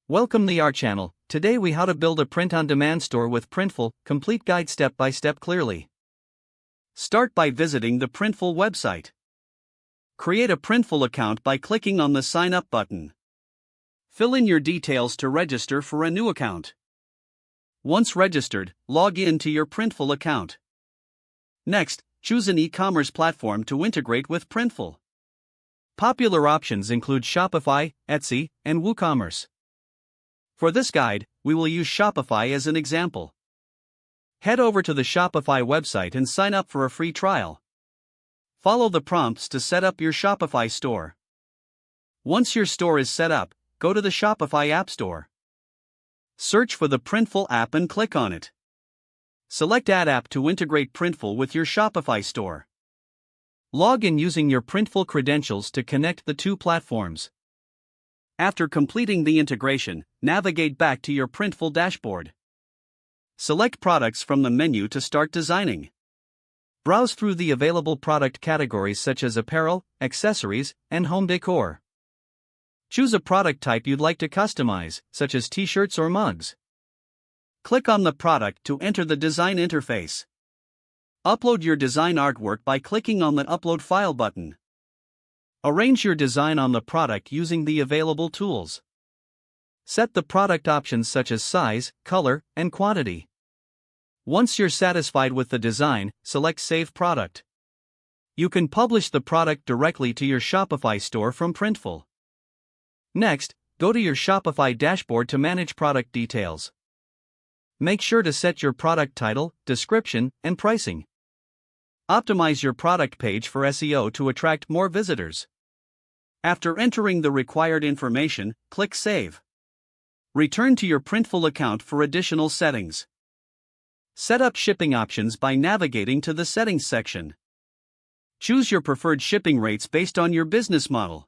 Welcome to our channel. Today we how to build a print-on-demand store with Printful, complete guide step by step clearly. Start by visiting the Printful website. Create a Printful account by clicking on the Sign Up button. Fill in your details to register for a new account. Once registered, log in to your Printful account. Next, choose an e-commerce platform to integrate with Printful. Popular options include Shopify, Etsy, and WooCommerce. For this guide, we will use Shopify as an example. Head over to the Shopify website and sign up for a free trial. Follow the prompts to set up your Shopify store. Once your store is set up, go to the Shopify App Store. Search for the Printful app and click on it. Select Add App to integrate Printful with your Shopify store. Log in using your Printful credentials to connect the two platforms. After completing the integration, navigate back to your Printful dashboard. Select products from the menu to start designing. Browse through the available product categories such as apparel, accessories, and home decor. Choose a product type you'd like to customize, such as t-shirts or mugs. Click on the product to enter the design interface. Upload your design artwork by clicking on the Upload File button. Arrange your design on the product using the available tools. Set the product options such as size, color, and quantity. Once you're satisfied with the design, select Save Product. You can publish the product directly to your Shopify store from Printful. Next, go to your Shopify dashboard to manage product details. Make sure to set your product title, description, and pricing. Optimize your product page for SEO to attract more visitors. After entering the required information, click Save. Return to your Printful account for additional settings. Set up shipping options by navigating to the Settings section. Choose your preferred shipping rates based on your business model.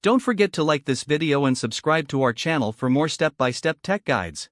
Don't forget to like this video and subscribe to our channel for more step-by-step tech guides.